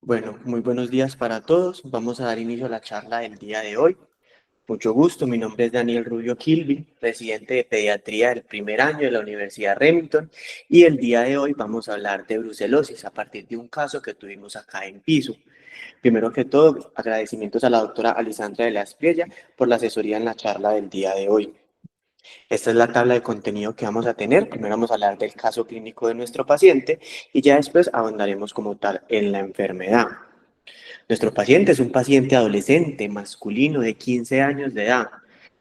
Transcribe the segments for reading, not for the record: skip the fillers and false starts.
Bueno, muy buenos días para todos. Vamos a dar inicio a la charla del día de hoy. Mucho gusto, mi nombre es Daniel Rubio Kilby, residente de pediatría del primer año de la Universidad Remington, y el día de hoy vamos a hablar de brucelosis a partir de un caso que tuvimos acá en Piso. Primero que todo, agradecimientos a la doctora Alisandra de la Espriella por la asesoría en la charla del día de hoy. Esta es la tabla de contenido que vamos a tener. Primero vamos a hablar del caso clínico de nuestro paciente y ya después ahondaremos como tal en la enfermedad. Nuestro paciente es un paciente adolescente masculino de 15 años de edad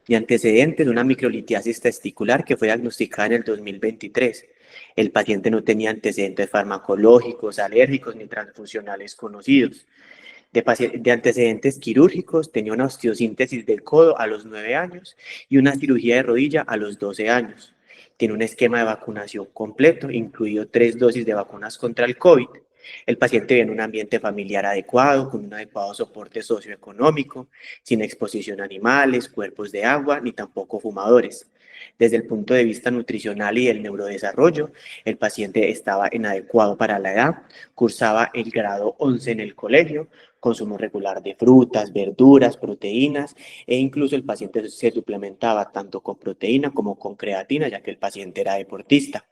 y antecedentes de una microlitiasis testicular que fue diagnosticada en el 2023. El paciente no tenía antecedentes farmacológicos, alérgicos ni transfusionales conocidos. De antecedentes quirúrgicos, tenía una osteosíntesis del codo a los 9 años y una cirugía de rodilla a los 12 años. Tiene un esquema de vacunación completo, incluido 3 dosis de vacunas contra el COVID. El paciente vive en un ambiente familiar adecuado, con un adecuado soporte socioeconómico, sin exposición a animales, cuerpos de agua, ni tampoco fumadores. Desde el punto de vista nutricional y del neurodesarrollo, el paciente estaba en adecuado para la edad, cursaba el grado 11 en el colegio, consumo regular de frutas, verduras, proteínas e incluso el paciente se suplementaba tanto con proteína como con creatina, ya que el paciente era deportista.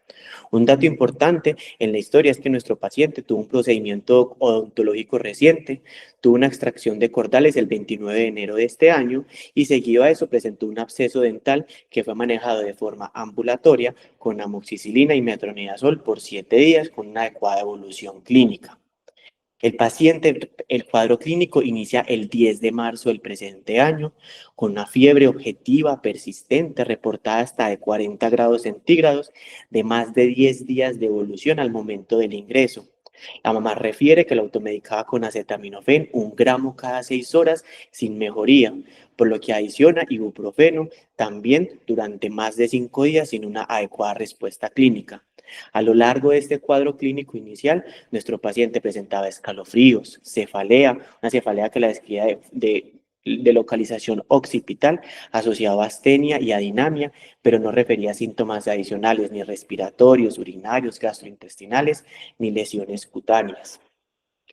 Un dato importante en la historia es que nuestro paciente tuvo un procedimiento odontológico reciente, tuvo una extracción de cordales el 29 de enero de este año y seguido a eso presentó un absceso dental que fue manejado de forma ambulatoria con amoxicilina y metronidazol por 7 días con una adecuada evolución clínica. El cuadro clínico inicia el 10 de marzo del presente año con una fiebre objetiva persistente reportada hasta de 40 grados centígrados de más de 10 días de evolución al momento del ingreso. La mamá refiere que la automedicaba con acetaminofén 1 gramo cada 6 horas sin mejoría, por lo que adiciona ibuprofeno también durante más de 5 días sin una adecuada respuesta clínica. A lo largo de este cuadro clínico inicial, nuestro paciente presentaba escalofríos, cefalea, una cefalea que la describía de localización occipital, asociado a astenia y adinamia, pero no refería a síntomas adicionales ni respiratorios, urinarios, gastrointestinales, ni lesiones cutáneas.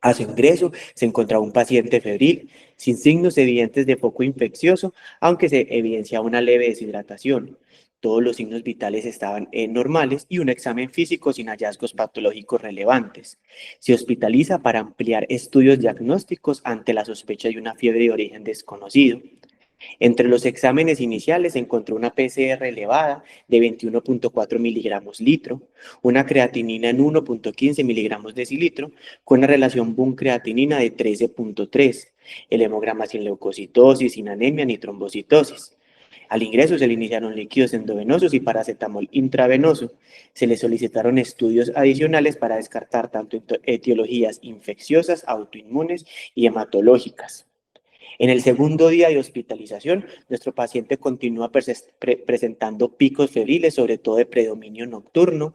A su ingreso se encontraba un paciente febril, sin signos evidentes de foco infeccioso, aunque se evidenciaba una leve deshidratación. Todos los signos vitales estaban normales y un examen físico sin hallazgos patológicos relevantes. Se hospitaliza para ampliar estudios diagnósticos ante la sospecha de una fiebre de origen desconocido. Entre los exámenes iniciales se encontró una PCR elevada de 21.4 miligramos litro, una creatinina en 1.15 miligramos decilitro, con una relación BUN-creatinina de 13.3, el hemograma sin leucocitosis, sin anemia ni trombocitosis. Al ingreso se le iniciaron líquidos endovenosos y paracetamol intravenoso. Se le solicitaron estudios adicionales para descartar tanto etiologías infecciosas, autoinmunes y hematológicas. En el segundo día de hospitalización, nuestro paciente continúa presentando picos febriles, sobre todo de predominio nocturno.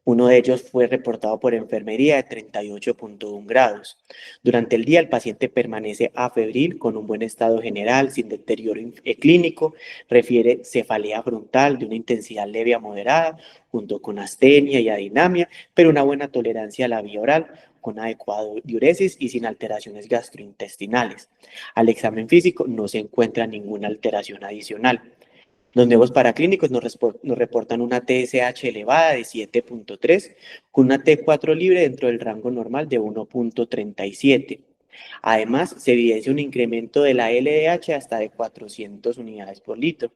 Uno de ellos fue reportado por enfermería de 38.1 grados. Durante el día, el paciente permanece afebril con un buen estado general, sin deterioro clínico. Refiere cefalea frontal de una intensidad leve a moderada, junto con astenia y adinamia, pero una buena tolerancia a la vía oral, con adecuado diuresis y sin alteraciones gastrointestinales. Al examen físico no se encuentra ninguna alteración adicional. Los nuevos paraclínicos nos reportan una TSH elevada de 7.3 con una T4 libre dentro del rango normal de 1.37. Además, se evidencia un incremento de la LDH hasta de 400 unidades por litro.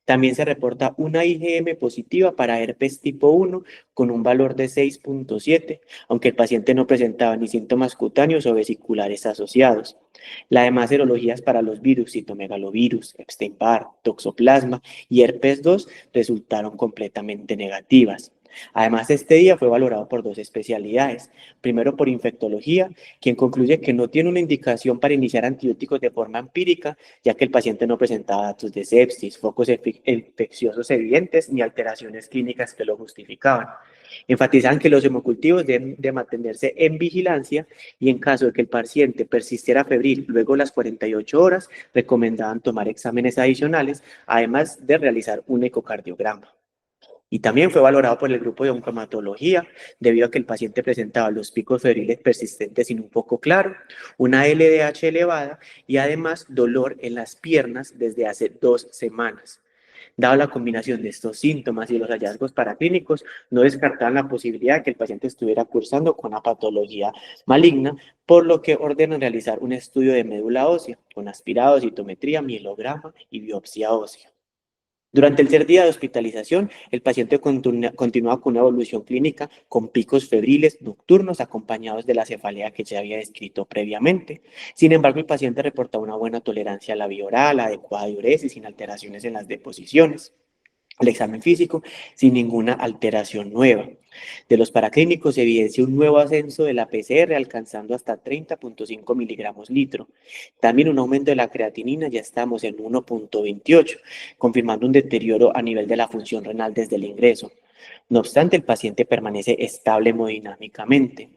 También se reporta una IgM positiva para herpes tipo 1 con un valor de 6.7, aunque el paciente no presentaba ni síntomas cutáneos o vesiculares asociados. Las demás serologías para los virus, citomegalovirus, Epstein-Barr, toxoplasma y herpes 2 resultaron completamente negativas. Además, este día fue valorado por 2 especialidades. Primero por infectología, quien concluye que no tiene una indicación para iniciar antibióticos de forma empírica, ya que el paciente no presentaba datos de sepsis, focos infecciosos evidentes ni alteraciones clínicas que lo justificaban. Enfatizan que los hemocultivos deben de mantenerse en vigilancia y en caso de que el paciente persistiera febril luego de las 48 horas, recomendaban tomar exámenes adicionales, además de realizar un ecocardiograma. Y también fue valorado por el grupo de oncohematología debido a que el paciente presentaba los picos febriles persistentes sin un foco claro, una LDH elevada y además dolor en las piernas desde hace 2 semanas. Dado la combinación de estos síntomas y los hallazgos paraclínicos, no descartaban la posibilidad de que el paciente estuviera cursando con una patología maligna, por lo que ordenan realizar un estudio de médula ósea con aspirado, citometría, mielograma y biopsia ósea. Durante el tercer día de hospitalización, el paciente continúa con una evolución clínica con picos febriles nocturnos acompañados de la cefalea que ya había descrito previamente. Sin embargo, el paciente reporta una buena tolerancia a la vía oral, adecuada diuresis, sin alteraciones en las deposiciones. El examen físico sin ninguna alteración nueva. De los paraclínicos se evidencia un nuevo ascenso de la PCR alcanzando hasta 30.5 miligramos litro. También un aumento de la creatinina, ya estamos en 1.28, confirmando un deterioro a nivel de la función renal desde el ingreso. No obstante, el paciente permanece estable hemodinámicamente.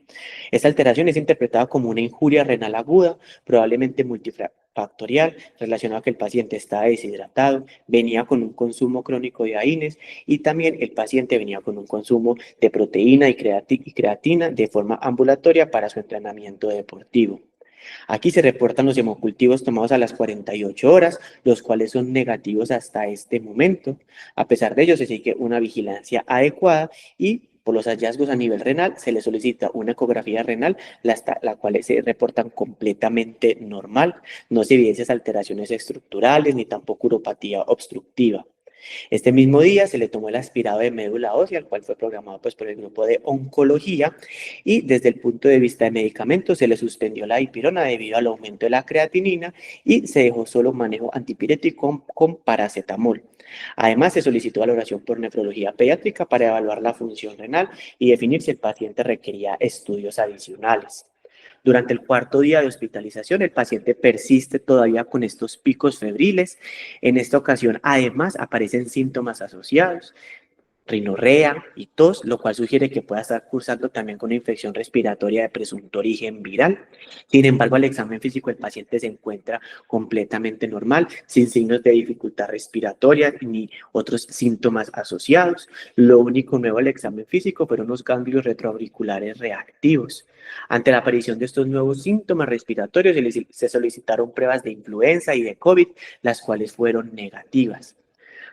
Esta alteración es interpretada como una injuria renal aguda, probablemente multifactorial, relacionada a que el paciente estaba deshidratado, venía con un consumo crónico de AINES y también el paciente venía con un consumo de proteína y creatina de forma ambulatoria para su entrenamiento deportivo. Aquí se reportan los hemocultivos tomados a las 48 horas, los cuales son negativos hasta este momento. A pesar de ello, se sigue una vigilancia adecuada y por los hallazgos a nivel renal se le solicita una ecografía renal, la cual se reportan completamente normal. No se evidencian alteraciones estructurales ni tampoco uropatía obstructiva. Este mismo día se le tomó el aspirado de médula ósea, el cual fue programado pues, por el grupo de oncología, y desde el punto de vista de medicamentos se le suspendió la dipirona debido al aumento de la creatinina y se dejó solo manejo antipirético con paracetamol. Además, se solicitó valoración por nefrología pediátrica para evaluar la función renal y definir si el paciente requería estudios adicionales. Durante el cuarto día de hospitalización, el paciente persiste todavía con estos picos febriles. En esta ocasión, además, aparecen síntomas asociados, rinorrea y tos, lo cual sugiere que pueda estar cursando también con una infección respiratoria de presunto origen viral. Sin embargo, al examen físico el paciente se encuentra completamente normal, sin signos de dificultad respiratoria ni otros síntomas asociados. Lo único nuevo al examen físico fueron los ganglios retroauriculares reactivos. Ante la aparición de estos nuevos síntomas respiratorios, se solicitaron pruebas de influenza y de COVID, las cuales fueron negativas.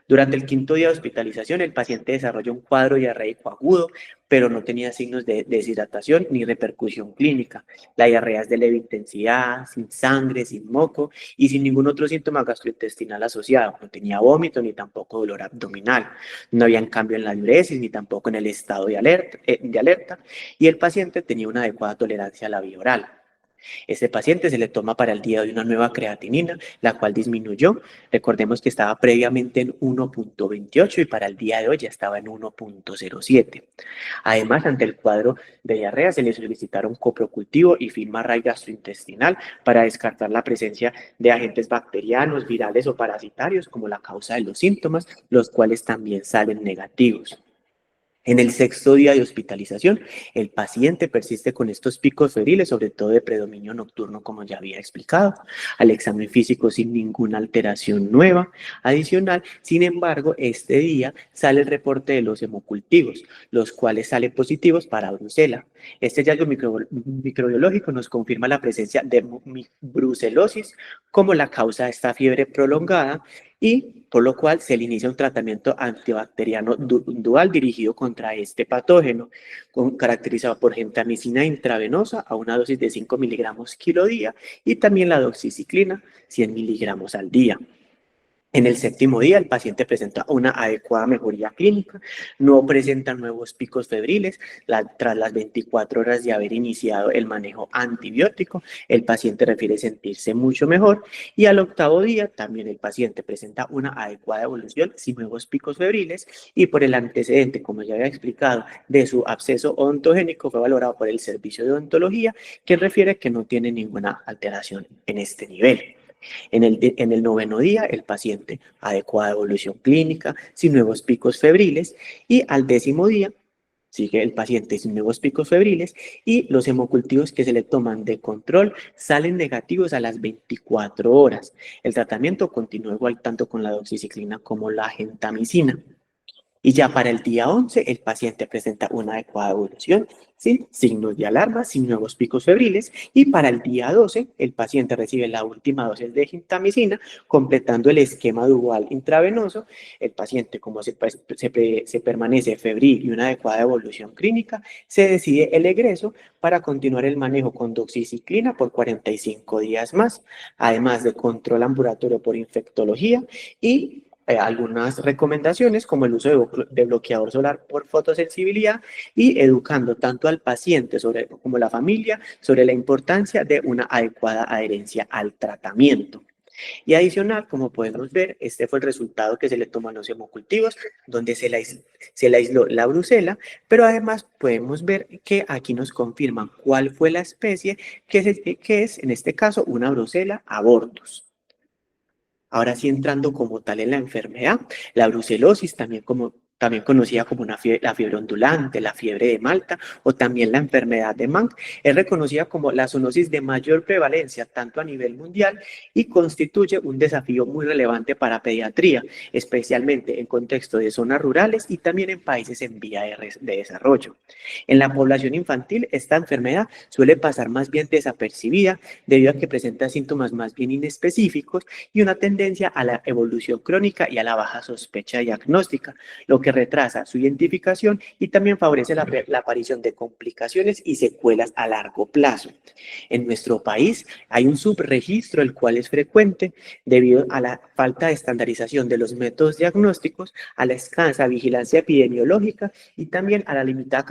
Durante el quinto día de hospitalización, el paciente desarrolló un cuadro diarreico agudo, pero no tenía signos de deshidratación ni repercusión clínica. La diarrea es de leve intensidad, sin sangre, sin moco y sin ningún otro síntoma gastrointestinal asociado. No tenía vómito ni tampoco dolor abdominal. No había cambio en la diuresis ni tampoco en el estado de alerta y el paciente tenía una adecuada tolerancia a la vía oral. Este paciente se le toma para el día de una nueva creatinina, la cual disminuyó. Recordemos que estaba previamente en 1.28 y para el día de hoy ya estaba en 1.07. Además, ante el cuadro de diarrea se le solicitaron coprocultivo y film array gastrointestinal para descartar la presencia de agentes bacterianos, virales o parasitarios como la causa de los síntomas, los cuales también salen negativos. En el sexto día de hospitalización, el paciente persiste con estos picos febriles, sobre todo de predominio nocturno, como ya había explicado. Al examen físico sin ninguna alteración nueva. Adicional, sin embargo, este día sale el reporte de los hemocultivos, los cuales salen positivos para brucela. Este hallazgo microbiológico nos confirma la presencia de brucelosis como la causa de esta fiebre prolongada y por lo cual se le inicia un tratamiento antibacteriano dual dirigido contra este patógeno, caracterizado por gentamicina intravenosa a una dosis de 5 miligramos kilo día y también la doxiciclina 100 miligramos al día. En el séptimo día, el paciente presenta una adecuada mejoría clínica, no presenta nuevos picos febriles. Tras las 24 horas de haber iniciado el manejo antibiótico, el paciente refiere sentirse mucho mejor y al octavo día también el paciente presenta una adecuada evolución sin nuevos picos febriles y por el antecedente, como ya había explicado, de su absceso odontogénico fue valorado por el servicio de odontología que refiere que no tiene ninguna alteración en este nivel. En el noveno día, el paciente adecuada evolución clínica, sin nuevos picos febriles, y al décimo día, sigue el paciente sin nuevos picos febriles y los hemocultivos que se le toman de control salen negativos a las 24 horas. El tratamiento continúa igual tanto con la doxiciclina como la gentamicina. Y ya para el día 11, el paciente presenta una adecuada evolución sin signos de alarma, sin nuevos picos febriles. Y para el día 12, el paciente recibe la última dosis de gentamicina, completando el esquema dual intravenoso. El paciente, como se permanece febril y una adecuada evolución clínica, se decide el egreso para continuar el manejo con doxiciclina por 45 días más, además de control ambulatorio por infectología y algunas recomendaciones como el uso de bloqueador solar por fotosensibilidad y educando tanto al paciente como la familia sobre la importancia de una adecuada adherencia al tratamiento. Y adicional, como podemos ver, este fue el resultado que se le tomó a los hemocultivos, donde se le aisló la brucela, pero además podemos ver que aquí nos confirman cuál fue la especie, que es en este caso una brucela abortus. Ahora sí entrando como tal en la enfermedad, la brucelosis, también conocida como la fiebre ondulante, la fiebre de Malta o también la enfermedad de Mann, es reconocida como la zoonosis de mayor prevalencia tanto a nivel mundial y constituye un desafío muy relevante para pediatría, especialmente en contexto de zonas rurales y también en países en vía de desarrollo. En la población infantil, esta enfermedad suele pasar más bien desapercibida debido a que presenta síntomas más bien inespecíficos y una tendencia a la evolución crónica y a la baja sospecha diagnóstica, lo que retrasa su identificación y también favorece la aparición de complicaciones y secuelas a largo plazo. En nuestro país hay un subregistro, el cual es frecuente debido a la falta de estandarización de los métodos diagnósticos, a la escasa vigilancia epidemiológica y también a la limitada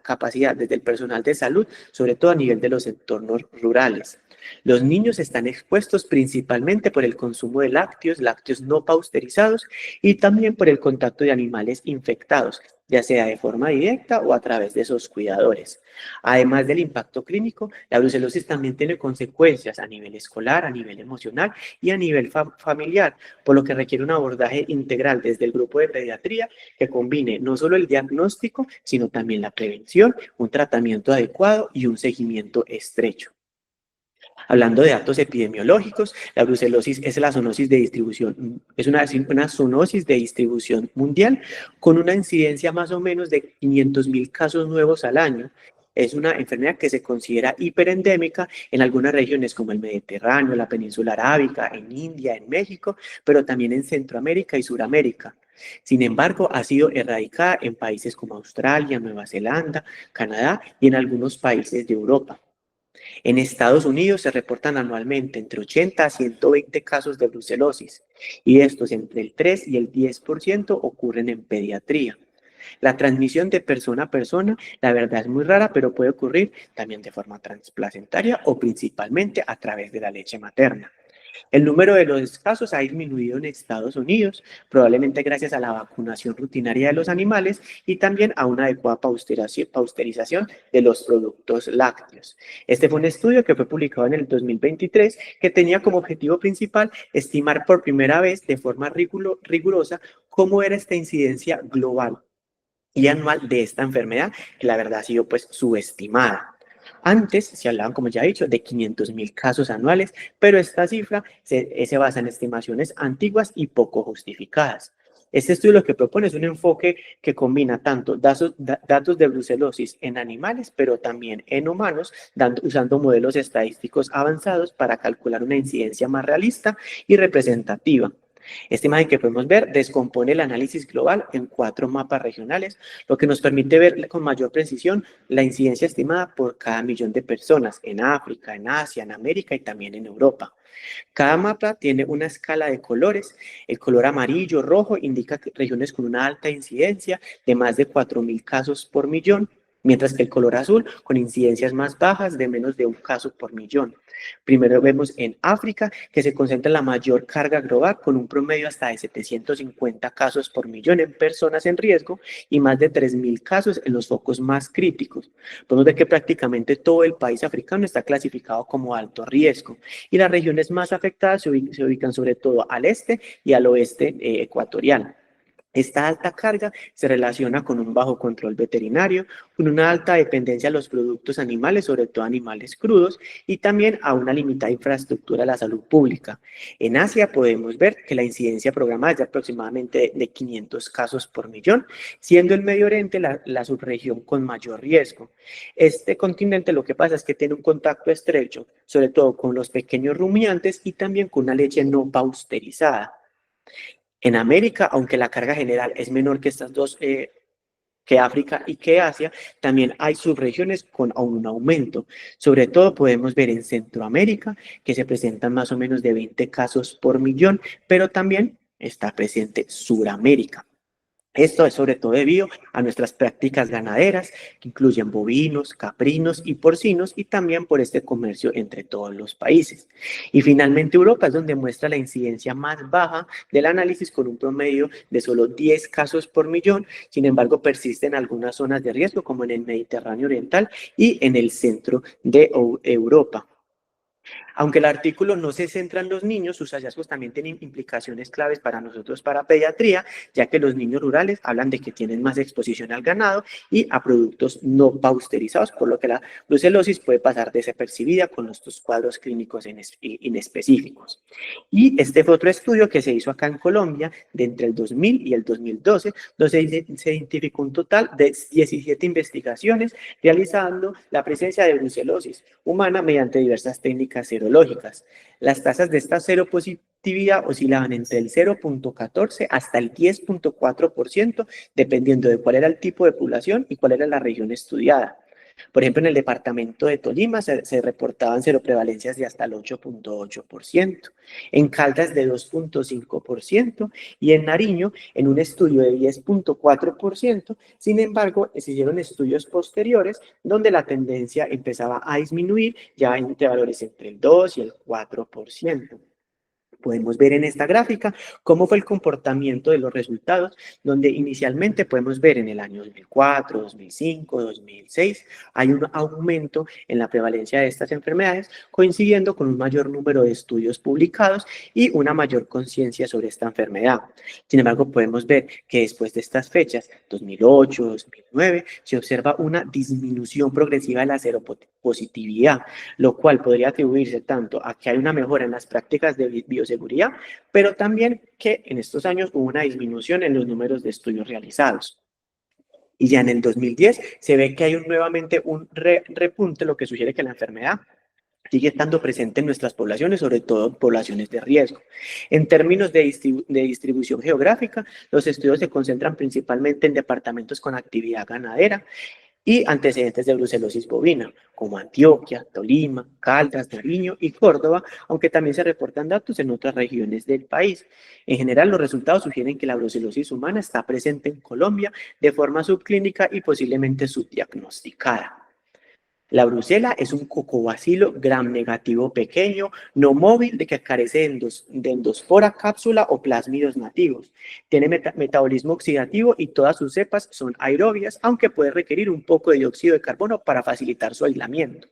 capacidad desde el personal de salud, sobre todo a nivel de los entornos rurales. Los niños están expuestos principalmente por el consumo de lácteos no pasteurizados y también por el contacto de animales infectados, ya sea de forma directa o a través de sus cuidadores. Además del impacto clínico, la brucelosis también tiene consecuencias a nivel escolar, a nivel emocional y a nivel familiar, por lo que requiere un abordaje integral desde el grupo de pediatría que combine no solo el diagnóstico, sino también la prevención, un tratamiento adecuado y un seguimiento estrecho. Hablando de datos epidemiológicos, la brucelosis es la zoonosis de distribución, es una zoonosis de distribución mundial con una incidencia más o menos de 500.000 casos nuevos al año. Es una enfermedad que se considera hiperendémica en algunas regiones como el Mediterráneo, la península arábica, en India, en México, pero también en Centroamérica y Suramérica. Sin embargo, ha sido erradicada en países como Australia, Nueva Zelanda, Canadá y en algunos países de Europa. En Estados Unidos se reportan anualmente entre 80 a 120 casos de brucelosis y estos entre el 3 y el 10% ocurren en pediatría. La transmisión de persona a persona, la verdad es muy rara, pero puede ocurrir también de forma transplacentaria o principalmente a través de la leche materna. El número de los casos ha disminuido en Estados Unidos, probablemente gracias a la vacunación rutinaria de los animales y también a una adecuada pasteurización de los productos lácteos. Este fue un estudio que fue publicado en el 2023 que tenía como objetivo principal estimar por primera vez de forma rigurosa cómo era esta incidencia global y anual de esta enfermedad, que la verdad ha sido pues subestimada. Antes se hablaban, como ya he dicho, de 500.000 casos anuales, pero esta cifra se basa en estimaciones antiguas y poco justificadas. Este estudio lo que propone es un enfoque que combina tanto datos de brucelosis en animales, pero también en humanos, usando modelos estadísticos avanzados para calcular una incidencia más realista y representativa. Esta imagen que podemos ver descompone el análisis global en 4 mapas regionales, lo que nos permite ver con mayor precisión la incidencia estimada por cada millón de personas en África, en Asia, en América y también en Europa. Cada mapa tiene una escala de colores. El color amarillo, rojo indica regiones con una alta incidencia de más de 4.000 casos por millón, mientras que el color azul con incidencias más bajas de menos de un caso por millón. Primero vemos en África que se concentra la mayor carga global con un promedio hasta de 750 casos por millón en personas en riesgo y más de 3.000 casos en los focos más críticos. Podemos ver que prácticamente todo el país africano está clasificado como alto riesgo y las regiones más afectadas se ubican sobre todo al este y al oeste ecuatorial. Esta alta carga se relaciona con un bajo control veterinario, con una alta dependencia a los productos animales, sobre todo animales crudos, y también a una limitada infraestructura de la salud pública. En Asia podemos ver que la incidencia programada es de aproximadamente de 500 casos por millón, siendo el Medio Oriente la subregión con mayor riesgo. Este continente lo que pasa es que tiene un contacto estrecho, sobre todo con los pequeños rumiantes y también con una leche no pasteurizada. En América, aunque la carga general es menor que estas dos, que África y que Asia, también hay subregiones con un aumento. Sobre todo podemos ver en Centroamérica que se presentan más o menos de 20 casos por millón, pero también está presente Suramérica. Esto es sobre todo debido a nuestras prácticas ganaderas, que incluyen bovinos, caprinos y porcinos, y también por este comercio entre todos los países. Y finalmente Europa es donde muestra la incidencia más baja del análisis con un promedio de solo 10 casos por millón. Sin embargo, persisten algunas zonas de riesgo como en el Mediterráneo Oriental y en el centro de Europa. Aunque el artículo no se centra en los niños, sus hallazgos también tienen implicaciones claves para nosotros, para pediatría, ya que los niños rurales hablan de que tienen más exposición al ganado y a productos no pasteurizados, por lo que la brucelosis puede pasar desapercibida con estos cuadros clínicos inespecíficos. Y este fue otro estudio que se hizo acá en Colombia de entre el 2000 y el 2012, donde se identificó un total de 17 investigaciones realizando la presencia de brucelosis humana mediante diversas técnicas serológicas. Las tasas de esta seropositividad oscilaban entre el 0,14 hasta el 10,4%, dependiendo de cuál era el tipo de población y cuál era la región estudiada. Por ejemplo, en el departamento de Tolima se reportaban seroprevalencias de hasta el 8,8%, en Caldas de 2,5% y en Nariño en un estudio de 10,4%. Sin embargo, se hicieron estudios posteriores donde la tendencia empezaba a disminuir ya entre valores entre el 2 y el 4%. Podemos ver en esta gráfica cómo fue el comportamiento de los resultados, donde inicialmente podemos ver en el año 2004, 2005, 2006, hay un aumento en la prevalencia de estas enfermedades, coincidiendo con un mayor número de estudios publicados y una mayor conciencia sobre esta enfermedad. Sin embargo, podemos ver que después de estas fechas, 2008, 2009, se observa una disminución progresiva de la seropositividad, lo cual podría atribuirse tanto a que hay una mejora en las prácticas de bioseguridad, pero también que en estos años hubo una disminución en los números de estudios realizados. Y ya en el 2010 se ve que hay nuevamente un repunte, lo que sugiere que la enfermedad sigue estando presente en nuestras poblaciones, sobre todo poblaciones de riesgo. En términos de distribución geográfica, los estudios se concentran principalmente en departamentos con actividad ganadera, y antecedentes de brucelosis bovina, como Antioquia, Tolima, Caldas, Nariño y Córdoba, aunque también se reportan datos en otras regiones del país. En general, los resultados sugieren que la brucelosis humana está presente en Colombia de forma subclínica y posiblemente subdiagnosticada. La brucela es un cocobacilo gram negativo pequeño, no móvil, de que carece de endosfora, cápsula o plásmidos nativos. Tiene metabolismo oxidativo y todas sus cepas son aerobias, aunque puede requerir un poco de dióxido de carbono para facilitar su aislamiento.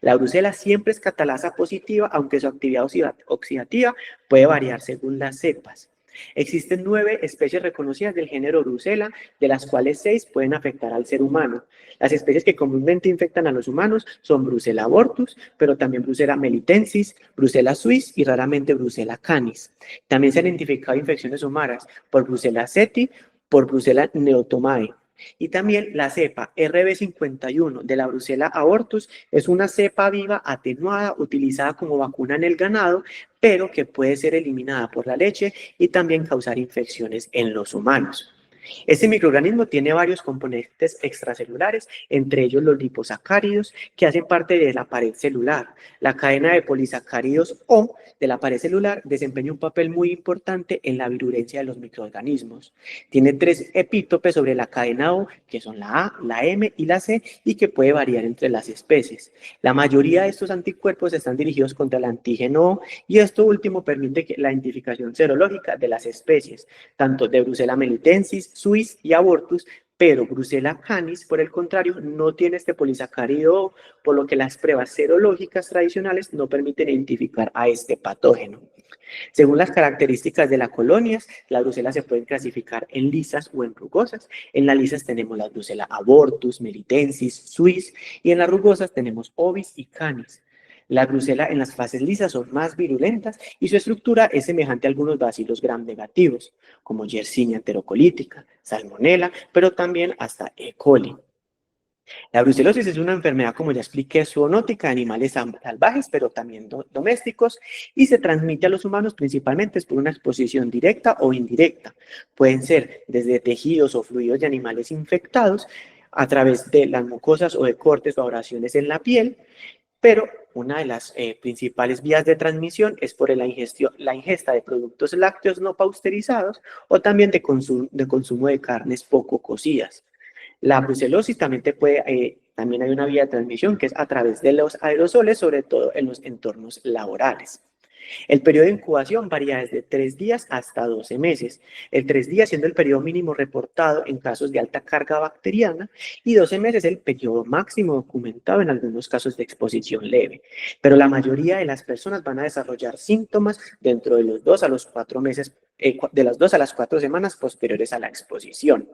La brucela siempre es catalasa positiva, aunque su actividad oxidativa puede variar según las cepas. Existen 9 especies reconocidas del género Brucella, de las cuales 6 pueden afectar al ser humano. Las especies que comúnmente infectan a los humanos son Brucella abortus, pero también Brucella melitensis, Brucella suis y raramente Brucella canis. También se han identificado infecciones humanas por Brucella seti, por Brucella neotomae. Y también la cepa RB51 de la Brucella abortus es una cepa viva atenuada utilizada como vacuna en el ganado, pero que puede ser eliminada por la leche y también causar infecciones en los humanos. Este microorganismo tiene varios componentes extracelulares, entre ellos los liposacáridos, que hacen parte de la pared celular. La cadena de polisacáridos O de la pared celular desempeña un papel muy importante en la virulencia de los microorganismos. Tiene 3 epítopes sobre la cadena O, que son la A, la M y la C, y que puede variar entre las especies. La mayoría de estos anticuerpos están dirigidos contra el antígeno O, y esto último permite la identificación serológica de las especies, tanto de Brucella melitensis, suis y abortus, pero Brucella canis, por el contrario, no tiene este polisacárido, por lo que las pruebas serológicas tradicionales no permiten identificar a este patógeno. Según las características de las colonias, las brucelas se pueden clasificar en lisas o en rugosas. En las lisas tenemos la brucela abortus, melitensis, suis, y en las rugosas tenemos ovis y canis. La brucela en las fases lisas son más virulentas y su estructura es semejante a algunos bacilos gram negativos, como Yersinia enterocolítica, Salmonella, pero también hasta E. coli. La brucelosis es una enfermedad, como ya expliqué, zoonótica de animales salvajes, pero también domésticos, y se transmite a los humanos principalmente por una exposición directa o indirecta. Pueden ser desde tejidos o fluidos de animales infectados, a través de las mucosas o de cortes o abrasiones en la piel, pero una de las principales vías de transmisión es por la ingesta de productos lácteos no pasteurizados o también de consumo de carnes poco cocidas. La brucelosis también hay una vía de transmisión que es a través de los aerosoles, sobre todo en los entornos laborales. El periodo de incubación varía desde 3 días hasta 12 meses, el 3 días siendo el periodo mínimo reportado en casos de alta carga bacteriana y 12 meses el periodo máximo documentado en algunos casos de exposición leve. Pero la mayoría de las personas van a desarrollar síntomas dentro de los 2 a los 4 meses, de las 2 a las 4 semanas posteriores a la exposición.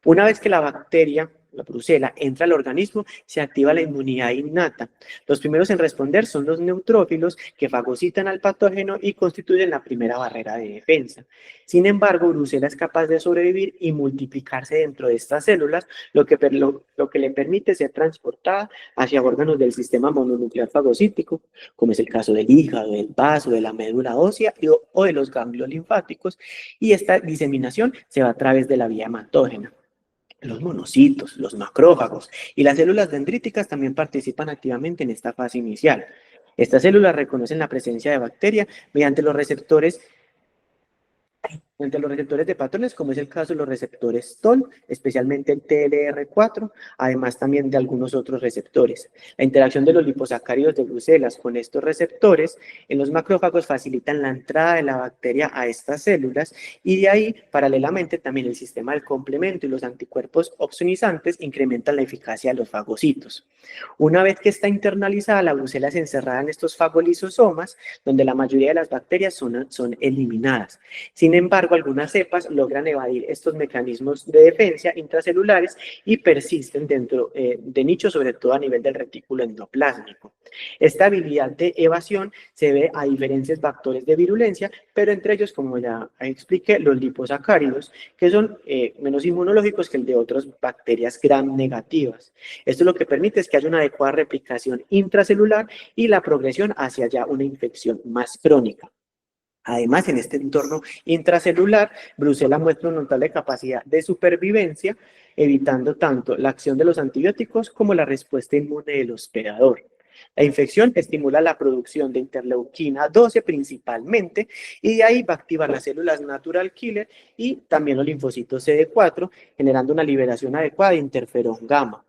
Una vez que la bacteria, la brucela, entra al organismo, se activa la inmunidad innata. Los primeros en responder son los neutrófilos que fagocitan al patógeno y constituyen la primera barrera de defensa. Sin embargo, brucela es capaz de sobrevivir y multiplicarse dentro de estas células, lo que le permite ser transportada hacia órganos del sistema mononuclear fagocítico, como es el caso del hígado, del vaso, de la médula ósea o de los ganglios linfáticos, y esta diseminación se va a través de la vía hematógena. Los monocitos, los macrófagos y las células dendríticas también participan activamente en esta fase inicial. Estas células reconocen la presencia de bacteria mediante los receptores de patrones, como es el caso de los receptores TOL, especialmente el TLR4, además también de algunos otros receptores. La interacción de los liposacáridos de Bruselas con estos receptores en los macrófagos facilitan la entrada de la bacteria a estas células y de ahí, paralelamente, también el sistema del complemento y los anticuerpos opsonizantes incrementan la eficacia de los fagocitos. Una vez que está internalizada, la brucela es encerrada en estos fagolisosomas, donde la mayoría de las bacterias son eliminadas. Sin embargo, algunas cepas logran evadir estos mecanismos de defensa intracelulares y persisten dentro de nichos, sobre todo a nivel del retículo endoplásmico. Esta habilidad de evasión se ve a diferentes factores de virulencia, pero entre ellos, como ya expliqué, los liposacáridos, que son menos inmunológicos que el de otras bacterias gram negativas. Esto lo que permite es que haya una adecuada replicación intracelular y la progresión hacia ya una infección más crónica. Además, en este entorno intracelular, Brucela muestra una notable capacidad de supervivencia, evitando tanto la acción de los antibióticos como la respuesta inmune del hospedador. La infección estimula la producción de interleuquina 12 principalmente, y de ahí va a activar las células natural killer y también los linfocitos CD4, generando una liberación adecuada de interferón gamma.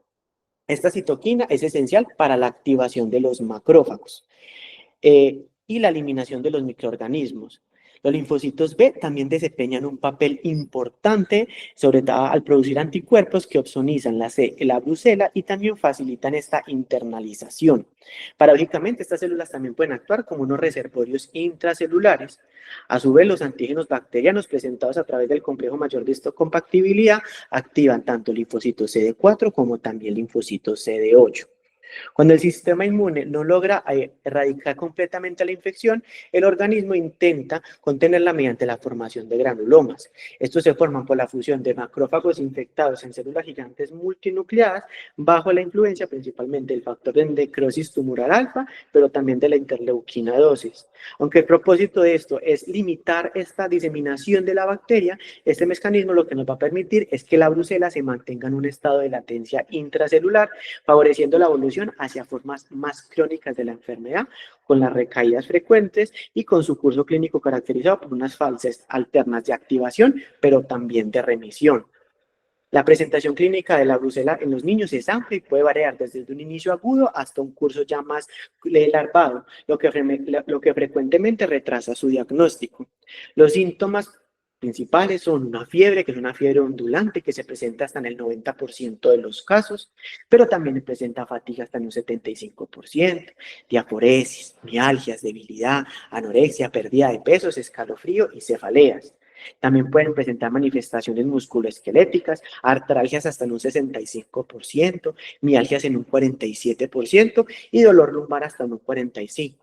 Esta citoquina es esencial para la activación de los macrófagos y la eliminación de los microorganismos. Los linfocitos B también desempeñan un papel importante, sobre todo al producir anticuerpos que opsonizan la brucela y también facilitan esta internalización. Paradójicamente, estas células también pueden actuar como unos reservorios intracelulares. A su vez, los antígenos bacterianos presentados a través del complejo mayor de histocompatibilidad activan tanto linfocitos CD4 como también linfocitos CD8. Cuando el sistema inmune no logra erradicar completamente la infección, el organismo intenta contenerla mediante la formación de granulomas. Estos se forman por la fusión de macrófagos infectados en células gigantes multinucleadas bajo la influencia principalmente del factor de necrosis tumoral alfa, pero también de la interleuquina 12. Aunque el propósito de esto es limitar esta diseminación de la bacteria, este mecanismo lo que nos va a permitir es que la brucela se mantenga en un estado de latencia intracelular, favoreciendo la evolución hacia formas más crónicas de la enfermedad, con las recaídas frecuentes y con su curso clínico caracterizado por unas fases alternas de activación, pero también de remisión. La presentación clínica de la brucela en los niños es amplia y puede variar desde un inicio agudo hasta un curso ya más larvado, lo que frecuentemente retrasa su diagnóstico. Los síntomas principales son una fiebre, que es una fiebre ondulante que se presenta hasta en el 90% de los casos, pero también presenta fatiga hasta en un 75%, diaforesis, mialgias, debilidad, anorexia, pérdida de pesos, escalofrío y cefaleas. También pueden presentar manifestaciones musculoesqueléticas, artralgias hasta en un 65%, mialgias en un 47% y dolor lumbar hasta en un 45%.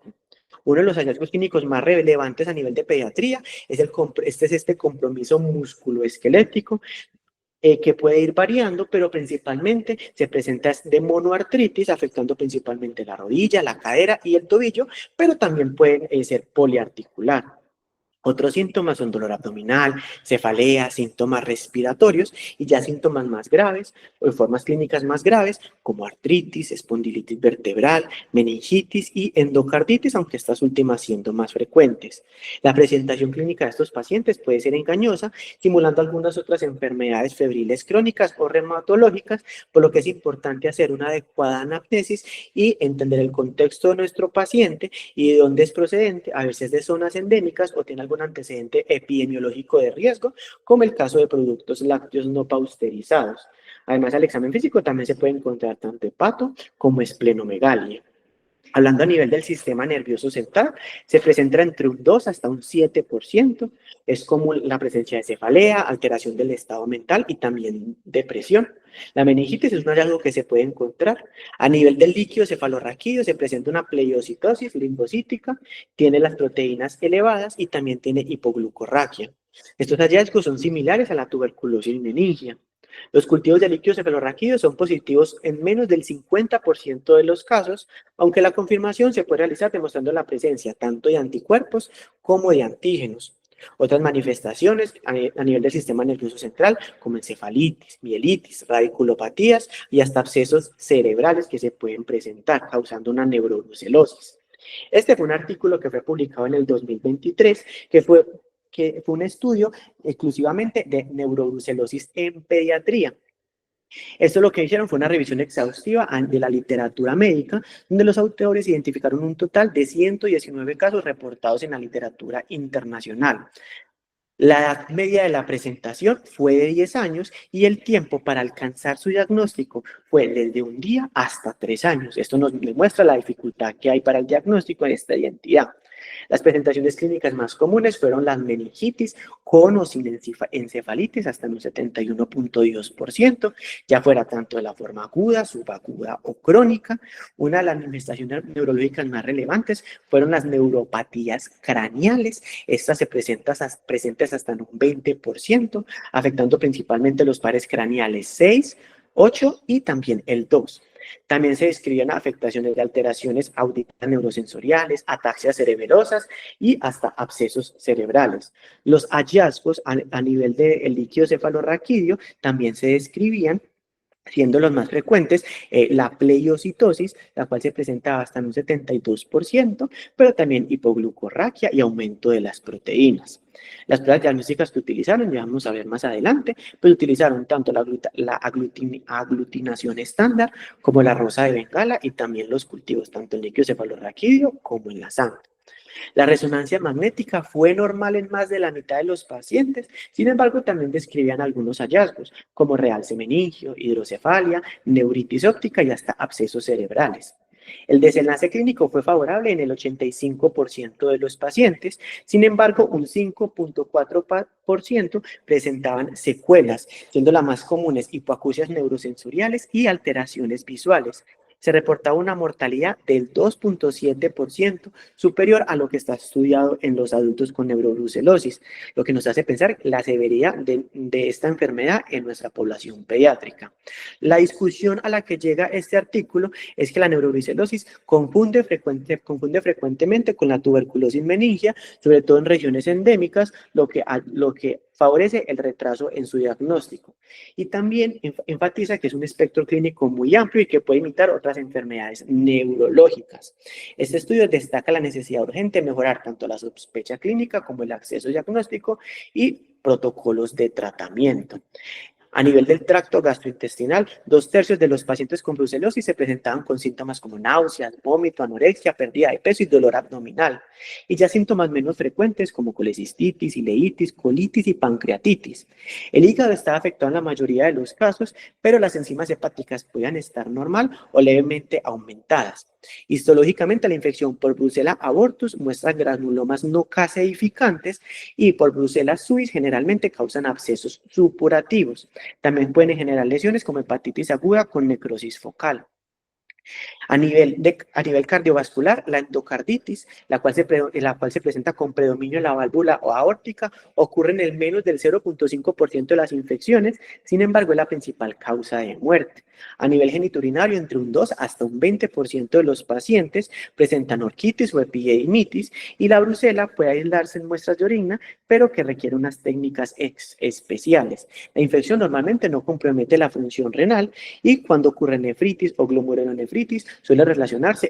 Uno de los hallazgos clínicos más relevantes a nivel de pediatría es este compromiso musculoesquelético que puede ir variando, pero principalmente se presenta de monoartritis, afectando principalmente la rodilla, la cadera y el tobillo, pero también puede ser poliarticular. Otros síntomas son dolor abdominal, cefalea, síntomas respiratorios y ya síntomas más graves o formas clínicas más graves como artritis, espondilitis vertebral, meningitis y endocarditis, aunque estas últimas siendo más frecuentes. La presentación clínica de estos pacientes puede ser engañosa, simulando algunas otras enfermedades febriles crónicas o reumatológicas, por lo que es importante hacer una adecuada anamnesis y entender el contexto de nuestro paciente y de dónde es procedente, a veces de zonas endémicas o tiene algún antecedente epidemiológico de riesgo, como el caso de productos lácteos no pasteurizados. Además, al examen físico también se puede encontrar tanto hepato como esplenomegalia. Hablando a nivel del sistema nervioso central, se presenta entre un 2 hasta un 7%. Es común la presencia de cefalea, alteración del estado mental y también depresión. La meningitis es un hallazgo que se puede encontrar. A nivel del líquido cefalorraquídeo se presenta una pleiocitosis linfocítica, tiene las proteínas elevadas y también tiene hipoglucorraquia. Estos hallazgos son similares a la tuberculosis meningia. Los cultivos de líquido cefalorraquídeo son positivos en menos del 50% de los casos, aunque la confirmación se puede realizar demostrando la presencia tanto de anticuerpos como de antígenos. Otras manifestaciones a nivel del sistema nervioso central, como encefalitis, mielitis, radiculopatías y hasta abscesos cerebrales que se pueden presentar, causando una neurobrucelosis. Este fue un artículo que fue publicado en el 2023, que fue un estudio exclusivamente de neurobrucelosis en pediatría. Esto lo que hicieron fue una revisión exhaustiva de la literatura médica, donde los autores identificaron un total de 119 casos reportados en la literatura internacional. La edad media de la presentación fue de 10 años y el tiempo para alcanzar su diagnóstico fue desde un día hasta 3 años. Esto nos demuestra la dificultad que hay para el diagnóstico en esta identidad. Las presentaciones clínicas más comunes fueron las meningitis con o sin encefalitis hasta en un 71.2%, ya fuera tanto de la forma aguda, subaguda o crónica. Una de las manifestaciones neurológicas más relevantes fueron las neuropatías craneales. Estas se presentan presentes hasta en un 20%, afectando principalmente los pares craneales 6, 8 y también el 2. También se describían afectaciones de alteraciones auditivas neurosensoriales, ataxias cerebrosas y hasta abscesos cerebrales. Los hallazgos a nivel del líquido cefalorraquídeo también se describían, siendo los más frecuentes la pleiocitosis, la cual se presentaba hasta en un 72%, pero también hipoglucorraquia y aumento de las proteínas. Las pruebas diagnósticas que utilizaron, ya vamos a ver más adelante, pues utilizaron tanto la aglutinación estándar como la rosa de Bengala y también los cultivos, tanto en líquido cefalorraquídeo como en la sangre. La resonancia magnética fue normal en más de la mitad de los pacientes, sin embargo también describían algunos hallazgos, como realce meningio, hidrocefalia, neuritis óptica y hasta abscesos cerebrales. El desenlace clínico fue favorable en el 85% de los pacientes, sin embargo un 5.4% presentaban secuelas, siendo las más comunes hipoacusias neurosensoriales y alteraciones visuales. Se reportaba una mortalidad del 2.7%, superior a lo que está estudiado en los adultos con neurobrucelosis, lo que nos hace pensar la severidad de esta enfermedad en nuestra población pediátrica. La discusión a la que llega este artículo es que la neurobrucelosis confunde frecuentemente con la tuberculosis meningia, sobre todo en regiones endémicas, lo que favorece el retraso en su diagnóstico. Y también enfatiza que es un espectro clínico muy amplio y que puede imitar otras enfermedades neurológicas. Este estudio destaca la necesidad urgente de mejorar tanto la sospecha clínica como el acceso diagnóstico y protocolos de tratamiento. A nivel del tracto gastrointestinal, 2/3 de los pacientes con brucelosis se presentaban con síntomas como náuseas, vómito, anorexia, pérdida de peso y dolor abdominal. Y ya síntomas menos frecuentes como colecistitis, ileitis, colitis y pancreatitis. El hígado estaba afectado en la mayoría de los casos, pero las enzimas hepáticas podían estar normal o levemente aumentadas. Histológicamente, la infección por Brucella abortus muestra granulomas no caseificantes y por Brucella suis generalmente causan abscesos supurativos. También pueden generar lesiones como hepatitis aguda con necrosis focal. A nivel cardiovascular, la endocarditis, la cual se presenta con predominio en la válvula o aórtica, ocurre en el menos del 0,5% de las infecciones, sin embargo es la principal causa de muerte. A nivel geniturinario, entre un 2 hasta un 20% de los pacientes presentan orquitis o epididimitis y la brucela puede aislarse en muestras de orina, pero que requiere unas técnicas especiales. La infección normalmente no compromete la función renal y cuando ocurre nefritis o glomerulonefritis suele relacionarse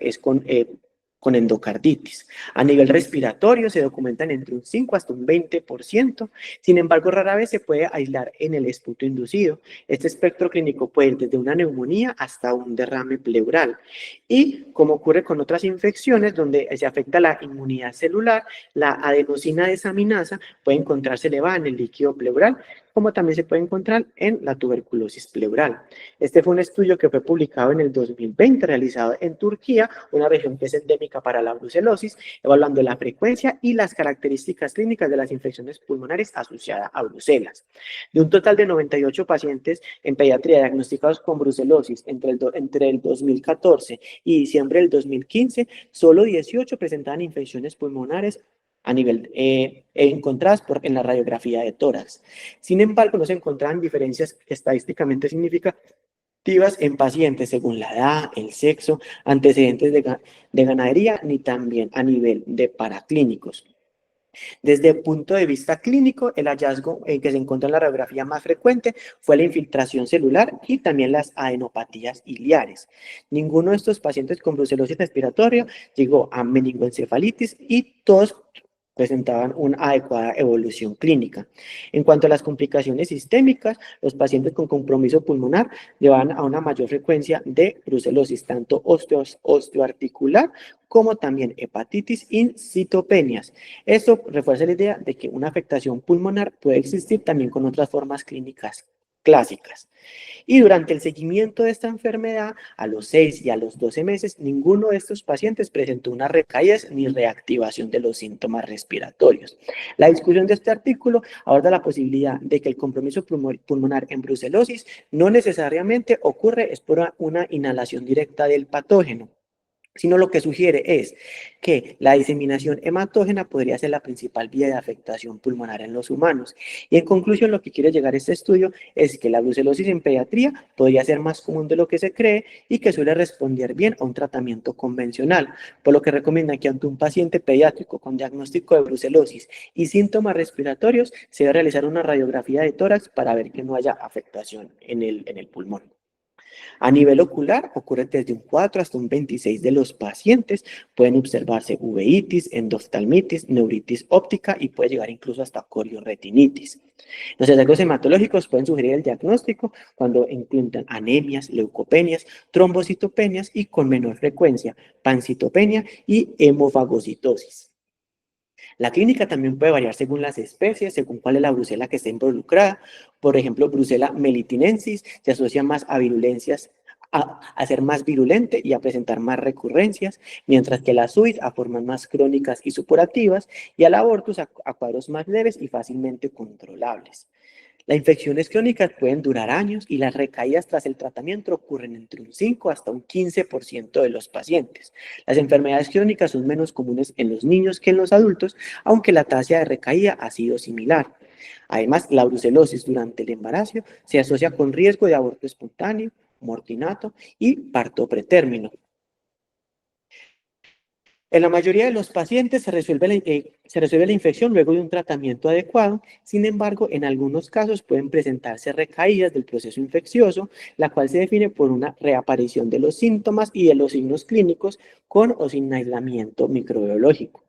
con endocarditis. A nivel respiratorio se documentan entre un 5 hasta un 20%, sin embargo rara vez se puede aislar en el esputo inducido. Este espectro clínico puede ir desde una neumonía hasta un derrame pleural. Y como ocurre con otras infecciones donde se afecta la inmunidad celular, la adenosina desaminasa puede encontrarse elevada en el líquido pleural, como también se puede encontrar en la tuberculosis pleural. Este fue un estudio que fue publicado en el 2020, realizado en Turquía, una región que es endémica para la brucelosis, evaluando la frecuencia y las características clínicas de las infecciones pulmonares asociadas a brucelas. De un total de 98 pacientes en pediatría diagnosticados con brucelosis entre el 2014 y diciembre del 2015, solo 18 presentaban infecciones pulmonares a nivel encontradas en la radiografía de tórax. Sin embargo, no se encontraban diferencias estadísticamente significativas en pacientes según la edad, el sexo, antecedentes de ganadería, ni también a nivel de paraclínicos. Desde el punto de vista clínico, el hallazgo que se encontró en la radiografía más frecuente fue la infiltración celular y también las adenopatías iliares. Ninguno de estos pacientes con brucelosis respiratoria llegó a meningoencefalitis y todos presentaban una adecuada evolución clínica. En cuanto a las complicaciones sistémicas, los pacientes con compromiso pulmonar llevan a una mayor frecuencia de brucelosis, tanto osteoarticular como también hepatitis y citopenias. Esto refuerza la idea de que una afectación pulmonar puede existir también con otras formas clínicas clásicas. Y durante el seguimiento de esta enfermedad, a los 6 y a los 12 meses, ninguno de estos pacientes presentó una recaída ni reactivación de los síntomas respiratorios. La discusión de este artículo aborda la posibilidad de que el compromiso pulmonar en brucelosis no necesariamente ocurre por una inhalación directa del patógeno, sino lo que sugiere es que la diseminación hematógena podría ser la principal vía de afectación pulmonar en los humanos. Y en conclusión, lo que quiere llegar a este estudio es que la brucelosis en pediatría podría ser más común de lo que se cree y que suele responder bien a un tratamiento convencional, por lo que recomienda que ante un paciente pediátrico con diagnóstico de brucelosis y síntomas respiratorios se debe realizar una radiografía de tórax para ver que no haya afectación en el pulmón. A nivel ocular, ocurre desde un 4 hasta un 26 de los pacientes. Pueden observarse uveitis, endoftalmitis, neuritis óptica y puede llegar incluso hasta corioretinitis. Los hallazgos hematológicos pueden sugerir el diagnóstico cuando incluyen anemias, leucopenias, trombocitopenias y con menor frecuencia, pancitopenia y hemofagocitosis. La clínica también puede variar según las especies, según cuál es la brucela que esté involucrada. Por ejemplo, Brucella melitensis se asocia más a virulencias, a ser más virulente y a presentar más recurrencias, mientras que la suis a formas más crónicas y supurativas y al abortus a cuadros más leves y fácilmente controlables. Las infecciones crónicas pueden durar años y las recaídas tras el tratamiento ocurren entre un 5 hasta un 15% de los pacientes. Las enfermedades crónicas son menos comunes en los niños que en los adultos, aunque la tasa de recaída ha sido similar. Además, la brucelosis durante el embarazo se asocia con riesgo de aborto espontáneo, mortinato y parto pretermino. En la mayoría de los pacientes se resuelve la infección luego de un tratamiento adecuado. Sin embargo, en algunos casos pueden presentarse recaídas del proceso infeccioso, la cual se define por una reaparición de los síntomas y de los signos clínicos con o sin aislamiento microbiológico.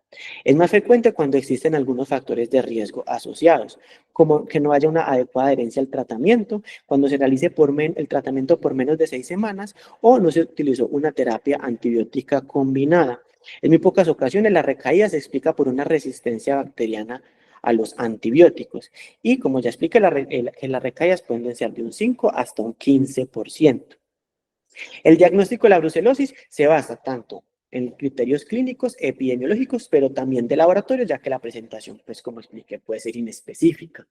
Es más frecuente cuando existen algunos factores de riesgo asociados, como que no haya una adecuada adherencia al tratamiento, cuando se realice el tratamiento por menos de 6 semanas o no se utilizó una terapia antibiótica combinada. En muy pocas ocasiones la recaída se explica por una resistencia bacteriana a los antibióticos y como ya expliqué, que las recaídas pueden ser de un 5 hasta un 15%. El diagnóstico de la brucelosis se basa tanto en criterios clínicos, epidemiológicos, pero también de laboratorio, ya que la presentación, pues como expliqué, puede ser inespecífica.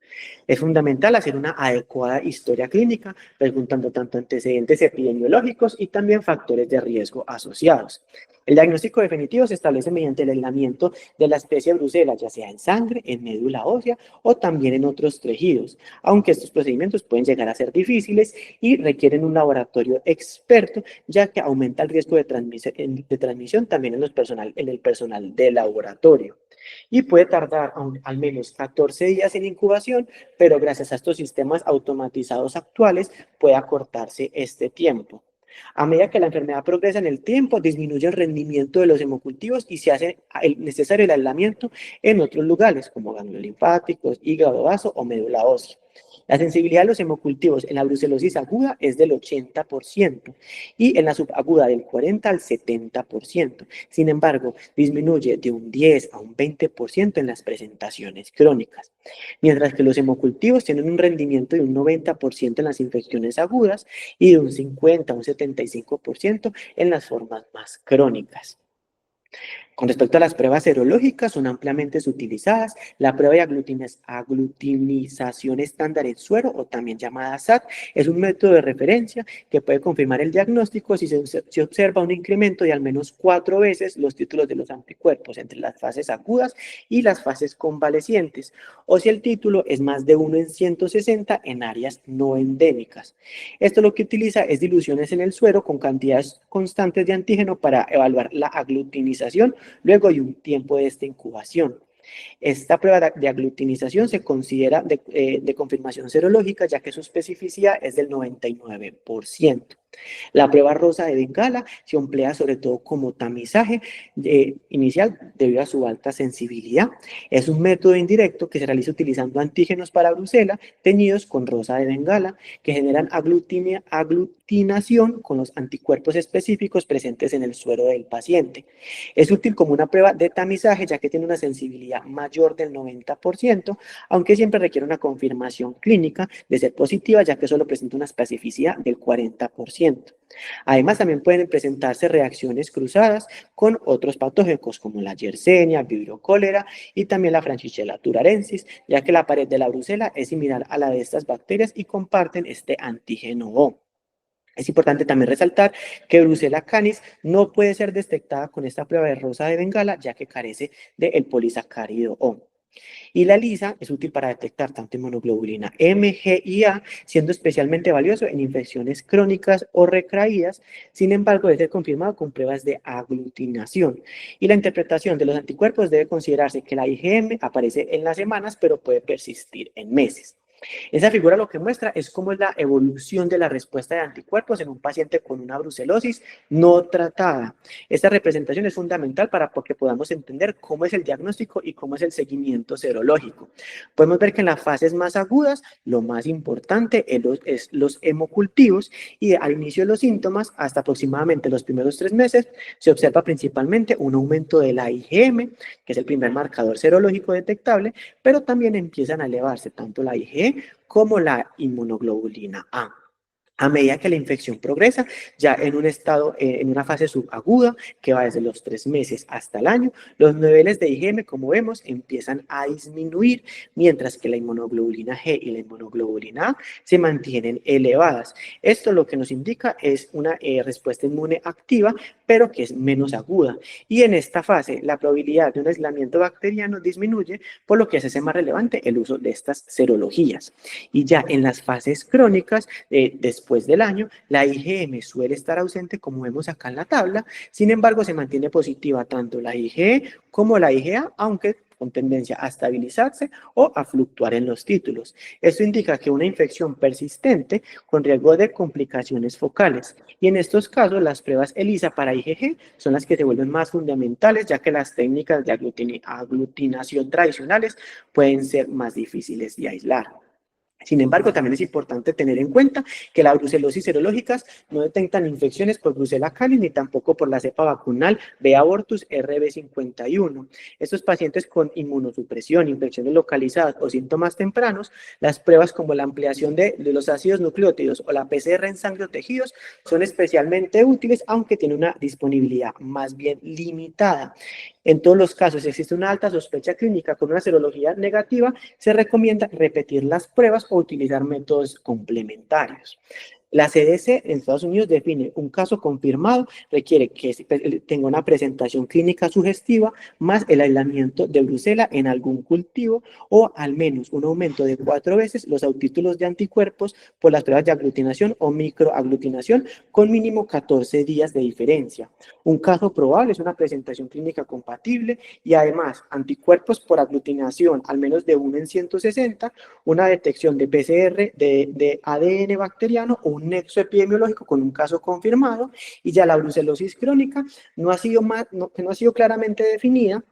Es fundamental hacer una adecuada historia clínica, preguntando tanto antecedentes epidemiológicos y también factores de riesgo asociados. El diagnóstico definitivo se establece mediante el aislamiento de la especie Brucella, ya sea en sangre, en médula ósea o también en otros tejidos, aunque estos procedimientos pueden llegar a ser difíciles y requieren un laboratorio experto, ya que aumenta el riesgo de transmisión también en el personal de laboratorio. Y puede tardar al menos 14 días en incubación, pero gracias a estos sistemas automatizados actuales puede acortarse este tiempo. A medida que la enfermedad progresa en el tiempo, disminuye el rendimiento de los hemocultivos y se hace necesario el aislamiento en otros lugares, como ganglios linfáticos, hígado, vaso o médula ósea. La sensibilidad de los hemocultivos en la brucelosis aguda es del 80% y en la subaguda del 40 al 70%. Sin embargo, disminuye de un 10 a un 20% en las presentaciones crónicas. Mientras que los hemocultivos tienen un rendimiento de un 90% en las infecciones agudas y de un 50 a un 75% en las formas más crónicas. Con respecto a las pruebas serológicas, son ampliamente utilizadas. La prueba de aglutinización estándar en suero, o también llamada SAT, es un método de referencia que puede confirmar el diagnóstico si se observa un incremento de al menos 4 veces los títulos de los anticuerpos entre las fases agudas y las fases convalecientes, o si el título es más de 1 en 160 en áreas no endémicas. Esto lo que utiliza es diluciones en el suero con cantidades constantes de antígeno para evaluar la aglutinización luego de un tiempo de esta incubación. Esta prueba de aglutinización se considera de confirmación serológica, ya que su especificidad es del 99%. La prueba rosa de Bengala se emplea sobre todo como tamizaje inicial debido a su alta sensibilidad. Es un método indirecto que se realiza utilizando antígenos para brucela teñidos con rosa de Bengala que generan aglutinación con los anticuerpos específicos presentes en el suero del paciente. Es útil como una prueba de tamizaje ya que tiene una sensibilidad mayor del 90%, aunque siempre requiere una confirmación clínica de ser positiva ya que solo presenta una especificidad del 40%. Además, también pueden presentarse reacciones cruzadas con otros patógenos como la Yersinia, Vibrio cólera y también la Francisella tularensis, ya que la pared de la brucela es similar a la de estas bacterias y comparten este antígeno O. Es importante también resaltar que Brucella canis no puede ser detectada con esta prueba de rosa de Bengala, ya que carece del polisacárido O. Y la ELISA es útil para detectar tanto inmunoglobulina M, G y A, siendo especialmente valioso en infecciones crónicas o recaídas. Sin embargo, debe ser confirmado con pruebas de aglutinación. Y la interpretación de los anticuerpos debe considerarse que la IgM aparece en las semanas, pero puede persistir en meses. Esa figura lo que muestra es cómo es la evolución de la respuesta de anticuerpos en un paciente con una brucelosis no tratada. Esta representación es fundamental para que podamos entender cómo es el diagnóstico y cómo es el seguimiento serológico. Podemos ver que en las fases más agudas, lo más importante es los hemocultivos y al inicio de los síntomas, hasta aproximadamente los primeros 3 meses, se observa principalmente un aumento de la IgM, que es el primer marcador serológico detectable, pero también empiezan a elevarse tanto la IgE como la inmunoglobulina A. A medida que la infección progresa, ya en un estado, en una fase subaguda, que va desde los 3 meses hasta el año, los niveles de IgM, como vemos, empiezan a disminuir, mientras que la inmunoglobulina G y la inmunoglobulina A se mantienen elevadas. Esto lo que nos indica es una respuesta inmune activa, pero que es menos aguda. Y en esta fase, la probabilidad de un aislamiento bacteriano disminuye, por lo que se hace más relevante el uso de estas serologías. Y ya en las fases crónicas, después del año, la IgM suele estar ausente, como vemos acá en la tabla. Sin embargo, se mantiene positiva tanto la IgE como la IgA, aunque con tendencia a estabilizarse o a fluctuar en los títulos. Esto indica que una infección persistente con riesgo de complicaciones focales. Y en estos casos, las pruebas ELISA para IgG son las que se vuelven más fundamentales, ya que las técnicas de aglutinación tradicionales pueden ser más difíciles de aislar. Sin embargo, también es importante tener en cuenta que las brucelosis serológicas no detectan infecciones por Brucella canis ni tampoco por la cepa vacunal B. abortus RB51. Estos pacientes con inmunosupresión, infecciones localizadas o síntomas tempranos, las pruebas como la ampliación de los ácidos nucleótidos o la PCR en sangre o tejidos son especialmente útiles, aunque tienen una disponibilidad más bien limitada. En todos los casos, si existe una alta sospecha clínica con una serología negativa, se recomienda repetir las pruebas o utilizar métodos complementarios. La CDC en Estados Unidos define un caso confirmado, requiere que tenga una presentación clínica sugestiva más el aislamiento de Brucela en algún cultivo o al menos un aumento de 4 veces los autítulos de anticuerpos por las pruebas de aglutinación o microaglutinación con mínimo 14 días de diferencia. Un caso probable es una presentación clínica compatible y además anticuerpos por aglutinación al menos de 1 en 160, una detección de PCR de ADN bacteriano o un nexo epidemiológico con un caso confirmado, y ya la brucelosis crónica no ha sido claramente definida,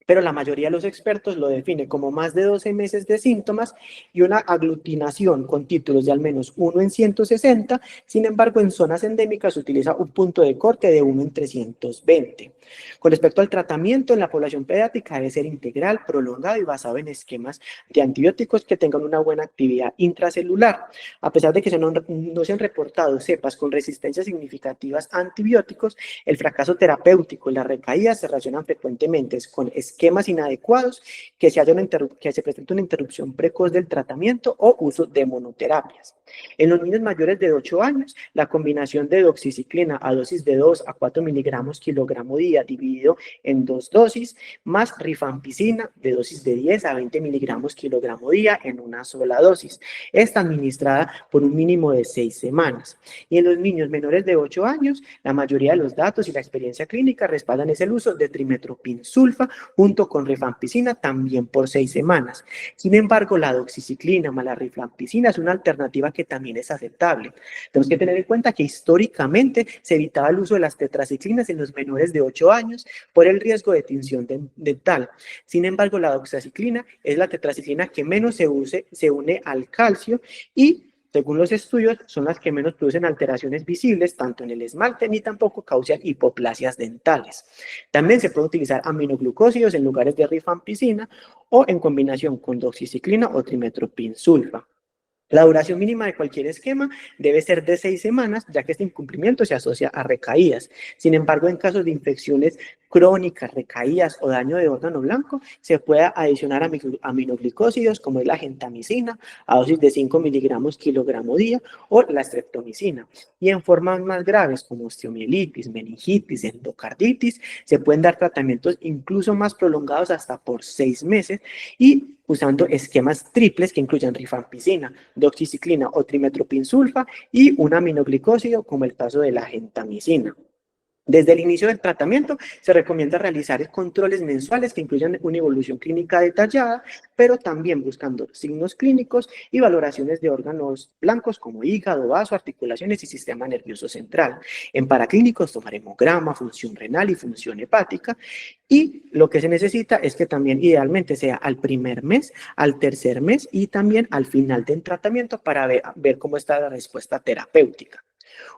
pero la mayoría de los expertos lo define como más de 12 meses de síntomas y una aglutinación con títulos de al menos 1 en 160. Sin embargo, en zonas endémicas se utiliza un punto de corte de 1 en 320. Con respecto al tratamiento en la población pediátrica, debe ser integral, prolongado y basado en esquemas de antibióticos que tengan una buena actividad intracelular. A pesar de que no se han reportado cepas con resistencias significativas a antibióticos, el fracaso terapéutico y las recaídas se relacionan frecuentemente con esquemas inadecuados, que se presente una interrupción precoz del tratamiento o uso de monoterapias. En los niños mayores de 8 años, la combinación de doxiciclina a dosis de 2 a 4 miligramos kilogramo día dividido en 2 dosis, más rifampicina de dosis de 10 a 20 miligramos kilogramo día en una sola dosis. Está administrada por un mínimo de 6 semanas. Y en los niños menores de 8 años, la mayoría de los datos y la experiencia clínica respaldan el uso de trimetoprim sulfa junto con rifampicina también por 6 semanas. Sin embargo, la doxiciclina más la rifampicina es una alternativa que también es aceptable. Tenemos que tener en cuenta que históricamente se evitaba el uso de las tetraciclinas en los menores de 8 años por el riesgo de tinción dental. Sin embargo, la doxiciclina es la tetraciclina que menos se une al calcio y según los estudios, son las que menos producen alteraciones visibles tanto en el esmalte ni tampoco causan hipoplasias dentales. También se puede utilizar aminoglucósidos en lugares de rifampicina o en combinación con doxiciclina o trimetoprim sulfa. La duración mínima de cualquier esquema debe ser de 6 semanas, ya que este incumplimiento se asocia a recaídas. Sin embargo, en casos de infecciones crónicas, recaídas o daño de órgano blanco, se puede adicionar aminoglicósidos como es la gentamicina a dosis de 5 miligramos kilogramo día o la streptomicina. Y en formas más graves como osteomielitis, meningitis, endocarditis, se pueden dar tratamientos incluso más prolongados hasta por 6 meses y usando esquemas triples que incluyen rifampicina, doxiciclina o trimetoprim sulfa y un aminoglicósido como el caso de la gentamicina. Desde el inicio del tratamiento se recomienda realizar controles mensuales que incluyan una evolución clínica detallada, pero también buscando signos clínicos y valoraciones de órganos blancos como hígado, vaso, articulaciones y sistema nervioso central. En paraclínicos tomar hemograma, función renal y función hepática. Y lo que se necesita es que también idealmente sea al primer mes, al tercer mes y también al final del tratamiento para ver cómo está la respuesta terapéutica.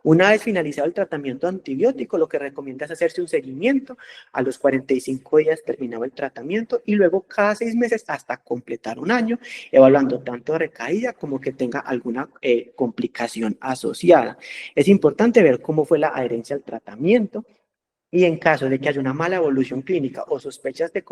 Una vez finalizado el tratamiento antibiótico, lo que recomienda es hacerse un seguimiento a los 45 días terminado el tratamiento y luego cada 6 meses hasta completar un año, evaluando tanto recaída como que tenga alguna complicación asociada. Es importante ver cómo fue la adherencia al tratamiento y en caso de que haya una mala evolución clínica o sospechas de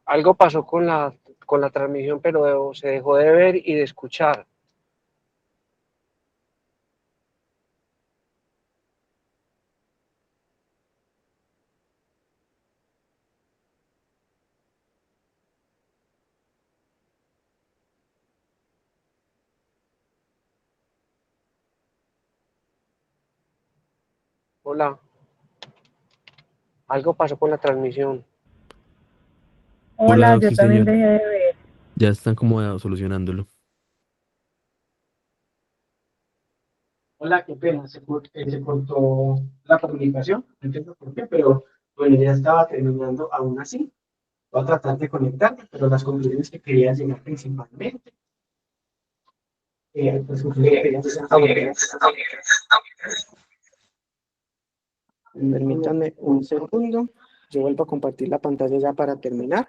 Algo pasó con la transmisión, pero se dejó de ver y de escuchar. Hola. Algo pasó con la transmisión. Hola, Hola, yo sí, también señor. dejé de ver. Ya están como solucionándolo. Hola, qué pena, se cortó la comunicación, no entiendo por qué, pero bueno, ya estaba terminando aún así. Voy a tratar de conectarme, pero las conclusiones que quería llegar principalmente, pues conclusiones que quería llegar. Permítanme un segundo, yo vuelvo a compartir la pantalla ya para terminar.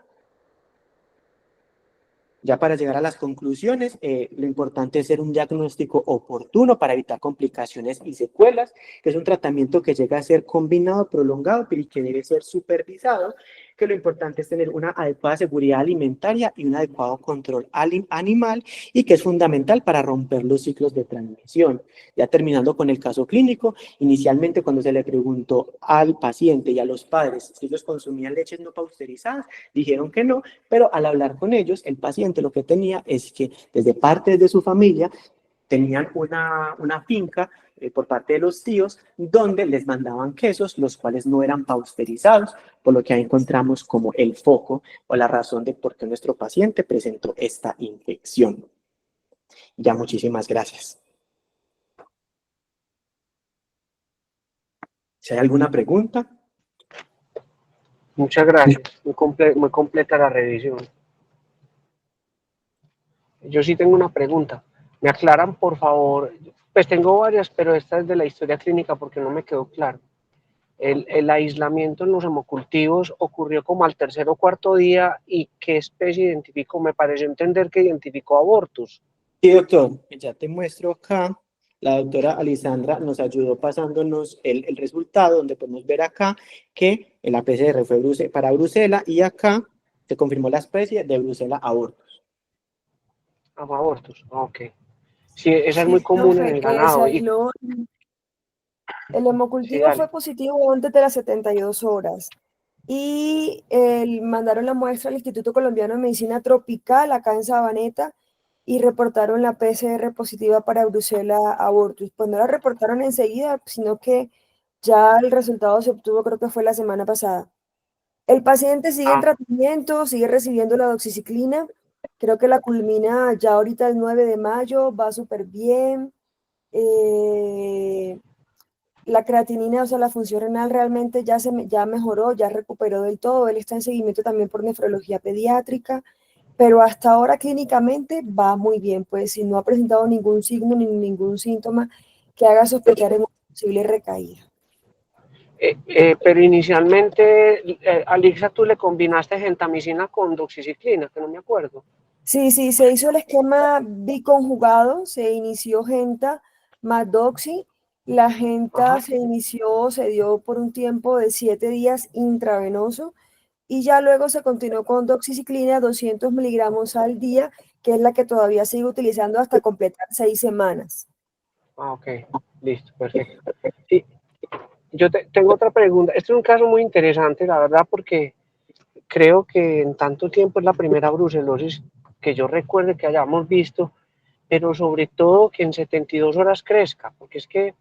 Ya para llegar a las conclusiones, lo importante es hacer un diagnóstico oportuno para evitar complicaciones y secuelas, que es un tratamiento que llega a ser combinado, prolongado, pero y que debe ser supervisado, que lo importante es tener una adecuada seguridad alimentaria y un adecuado control animal y que es fundamental para romper los ciclos de transmisión. Ya terminando con el caso clínico, inicialmente cuando se le preguntó al paciente y a los padres si ellos consumían leches no pasteurizadas, dijeron que no, pero al hablar con ellos, el paciente lo que tenía es que desde parte de su familia tenían una finca por parte de los tíos donde les mandaban quesos, los cuales no eran pasteurizados, por lo que ahí encontramos como el foco o la razón de por qué nuestro paciente presentó esta infección. Ya, muchísimas gracias. Si hay alguna pregunta. Muchas gracias. Muy completa la revisión. Yo sí tengo una pregunta. ¿Me aclaran, por favor? Pues tengo varias, pero esta es de la historia clínica porque no me quedó claro. El aislamiento en los hemocultivos ocurrió como al tercer o cuarto día y ¿qué especie identificó? Me pareció entender que identificó abortus. Sí, doctor, ya te muestro acá. La doctora Alisandra nos ayudó pasándonos el resultado, donde podemos ver acá que la PCR fue para Brucela y acá se confirmó la especie de Brucela abortus. Abortus, ok. Sí, esa es muy Sí, común en profe, el que se ganado. Y aisló. El sí, hemocultivo fue dale. positivo antes de las 72 horas y mandaron la muestra al Instituto Colombiano de Medicina Tropical acá en Sabaneta y reportaron la PCR positiva para Brucella abortus. Pues no la reportaron enseguida, sino que ya el resultado se obtuvo, creo que fue la semana pasada. El paciente sigue en Ah, tratamiento, sigue recibiendo la doxiciclina. Creo que la culmina ya ahorita el 9 de mayo, va súper bien. Eh, la creatinina, o sea, la función renal realmente ya mejoró, ya recuperó del todo. Él está en seguimiento también por nefrología pediátrica, pero hasta ahora clínicamente va muy bien, pues si no ha presentado ningún signo ni ningún síntoma que haga sospechar en una posible recaída. pero inicialmente, Alixa, tú le combinaste gentamicina con doxiciclina, que no me acuerdo. Sí, sí, se hizo el esquema biconjugado, se inició Genta más Doxy. La Genta Ajá. se inició, se dio por un tiempo de 7 días intravenoso y ya luego se continuó con doxiciclina 200 miligramos al día, que es la que todavía sigue utilizando hasta completar 6 semanas. Ah, ok, listo, perfecto. Sí, tengo otra pregunta. Este es un caso muy interesante, la verdad, porque creo que en tanto tiempo es la primera brucelosis que yo recuerde que hayamos visto, pero sobre todo que en 72 horas crezca, porque es que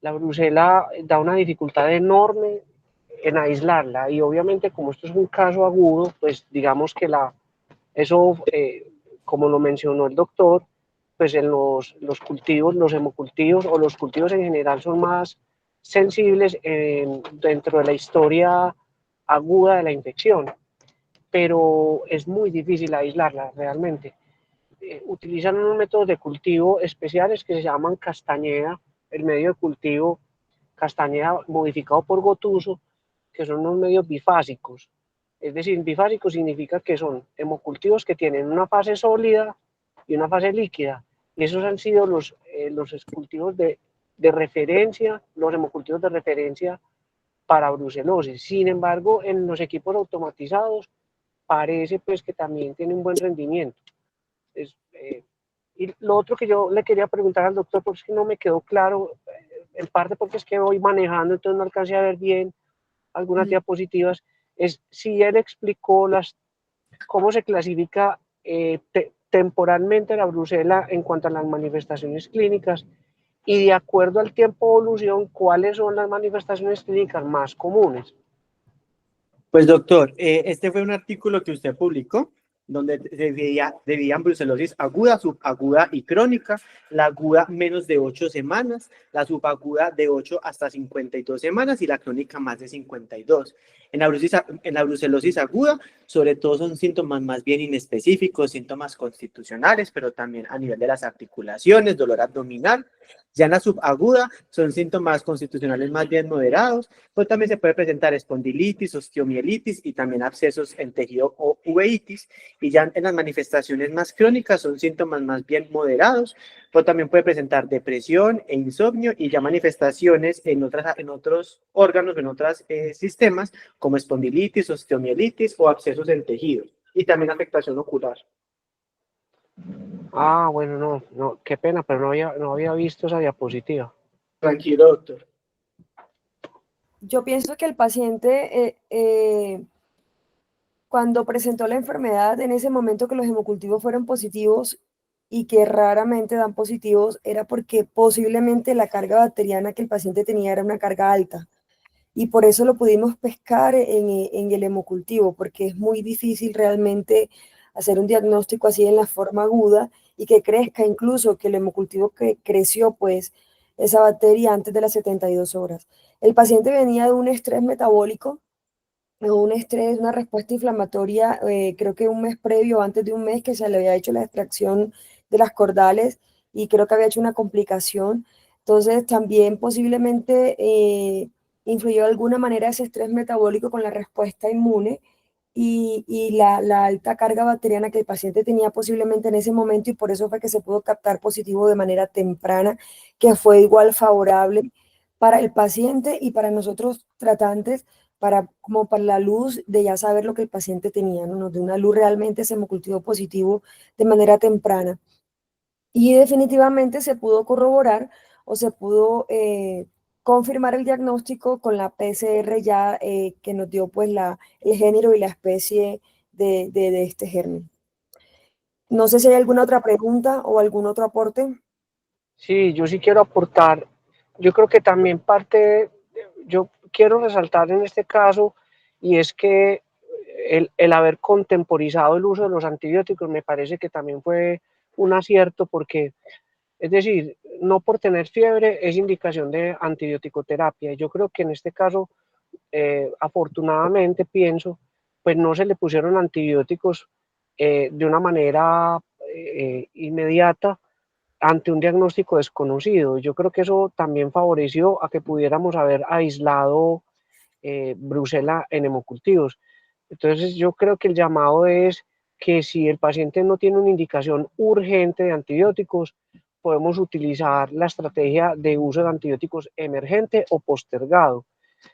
la brucela da una dificultad enorme en aislarla y obviamente como esto es un caso agudo, pues digamos que eso, como lo mencionó el doctor, pues en los cultivos, los hemocultivos o los cultivos en general son más sensibles dentro de la historia aguda de la infección, pero es muy difícil aislarla realmente. Utilizan unos métodos de cultivo especiales que se llaman castañeda, el medio de cultivo castañeda modificado por gotuso, que son unos medios bifásicos. Es decir, bifásico significa que son hemocultivos que tienen una fase sólida y una fase líquida. Y esos han sido los cultivos de referencia, los hemocultivos de referencia para brucelosis. Sin embargo, en los equipos automatizados parece pues que también tiene un buen rendimiento. Y lo otro que yo le quería preguntar al doctor, porque es que no me quedó claro, en parte porque es que voy manejando, entonces no alcancé a ver bien algunas diapositivas, es si él explicó cómo se clasifica temporalmente la brucela en cuanto a las manifestaciones clínicas y de acuerdo al tiempo de evolución, cuáles son las manifestaciones clínicas más comunes. Pues doctor, este fue un artículo que usted publicó donde se dividían brucelosis aguda, subaguda y crónica. La aguda menos de 8 semanas, la subaguda de 8 hasta 52 semanas y la crónica más de 52. En la brucelosis aguda, sobre todo son síntomas más bien inespecíficos, síntomas constitucionales, pero también a nivel de las articulaciones, dolor abdominal. Ya en la subaguda son síntomas constitucionales más bien moderados, pero también se puede presentar espondilitis, osteomielitis y también abscesos en tejido o uveitis. Y ya en las manifestaciones más crónicas son síntomas más bien moderados, pero también puede presentar depresión e insomnio y ya manifestaciones en otros órganos, en otros sistemas, como espondilitis, osteomielitis o abscesos en tejido. Y también afectación ocular. Ah, bueno, no, qué pena, pero no había visto esa diapositiva. Tranquilo, doctor. Yo pienso que el paciente, cuando presentó la enfermedad, en ese momento que los hemocultivos fueron positivos y que raramente dan positivos, era porque posiblemente la carga bacteriana que el paciente tenía era una carga alta. Y por eso lo pudimos pescar en el hemocultivo, porque es muy difícil realmente hacer un diagnóstico así en la forma aguda y que crezca, incluso que el hemocultivo que creció, pues, esa bacteria antes de las 72 horas. El paciente venía de un estrés metabólico, un estrés, una respuesta inflamatoria, creo que un mes previo, antes de un mes que se le había hecho la extracción de las cordales y creo que había hecho una complicación. Entonces también posiblemente influyó de alguna manera ese estrés metabólico con la respuesta inmune y la alta carga bacteriana que el paciente tenía posiblemente en ese momento y por eso fue que se pudo captar positivo de manera temprana, que fue igual favorable para el paciente y para nosotros tratantes, como para la luz de ya saber lo que el paciente tenía, ¿no? Nos dio una luz realmente ese hemocultivo positivo de manera temprana. Y definitivamente se pudo corroborar o se pudo confirmar el diagnóstico con la PCR ya que nos dio pues el género y la especie de este germen. No sé si hay alguna otra pregunta o algún otro aporte. Sí, yo sí quiero aportar. Yo creo que también yo quiero resaltar en este caso, y es que el haber contemporizado el uso de los antibióticos me parece que también fue un acierto porque, es decir, no por tener fiebre es indicación de antibiótico-terapia. Yo creo que en este caso, afortunadamente pienso, pues no se le pusieron antibióticos de una manera inmediata ante un diagnóstico desconocido. Yo creo que eso también favoreció a que pudiéramos haber aislado brucela en hemocultivos. Entonces yo creo que el llamado es que si el paciente no tiene una indicación urgente de antibióticos, podemos utilizar la estrategia de uso de antibióticos emergente o postergado,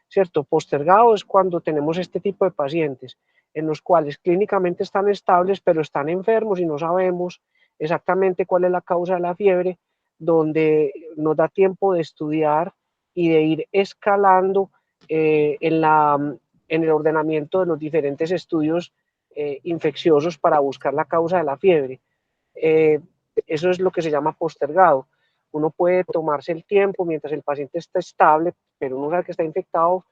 ¿cierto? Postergado es cuando tenemos este tipo de pacientes en los cuales clínicamente están estables, pero están enfermos y no sabemos exactamente cuál es la causa de la fiebre, donde nos da tiempo de estudiar y de ir escalando en el ordenamiento de los diferentes estudios infecciosos para buscar la causa de la fiebre. Eso es lo que se llama postergado. Uno puede tomarse el tiempo mientras el paciente está estable, pero uno sabe que está infectado,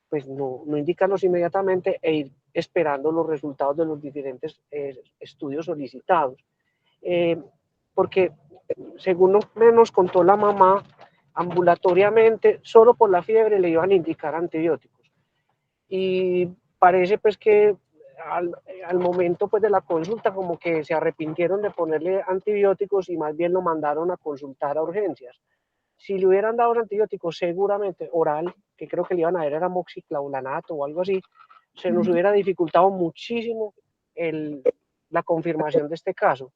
pues no indicarlos inmediatamente e ir esperando los resultados de los diferentes estudios solicitados. Porque según nos contó la mamá, ambulatoriamente, solo por la fiebre le iban a indicar antibióticos. Y parece pues que al momento pues de la consulta como que se arrepintieron de ponerle antibióticos y más bien lo mandaron a consultar a urgencias. Si le hubieran dado un antibiótico seguramente oral, que creo que le iban a dar era moxiclaulanato o algo así, se nos hubiera dificultado muchísimo la confirmación de este caso.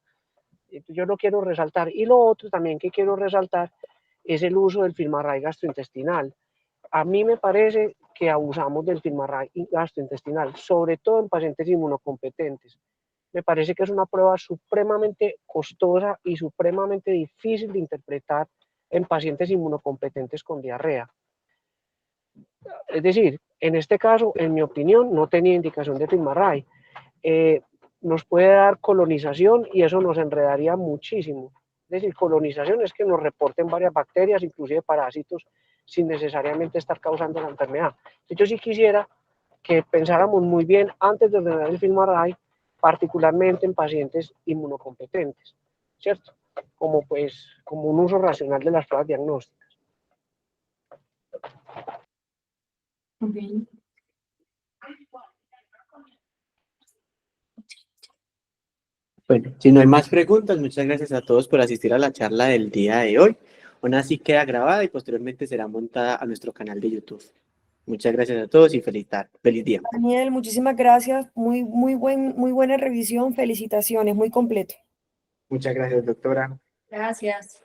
Yo lo quiero resaltar. Y lo otro también que quiero resaltar es el uso del Filmarray gastrointestinal. A mí me parece que abusamos del Filmarray gastrointestinal, sobre todo en pacientes inmunocompetentes. Me parece que es una prueba supremamente costosa y supremamente difícil de interpretar en pacientes inmunocompetentes con diarrea. Es decir, en este caso, en mi opinión, no tenía indicación de Filmarray. Nos puede dar colonización y eso nos enredaría muchísimo. Es decir, colonización es que nos reporten varias bacterias, inclusive parásitos, sin necesariamente estar causando la enfermedad. Yo sí quisiera que pensáramos muy bien antes de ordenar el Filmarray, particularmente en pacientes inmunocompetentes, ¿cierto? Como un uso racional de las pruebas diagnósticas. Okay. Bueno, si no hay más preguntas, muchas gracias a todos por asistir a la charla del día de hoy. Aún así queda grabada y posteriormente será montada a nuestro canal de YouTube. Muchas gracias a todos y feliz día. Daniel, muchísimas gracias. Muy buena revisión. Felicitaciones, muy completo. Muchas gracias, doctora. Gracias.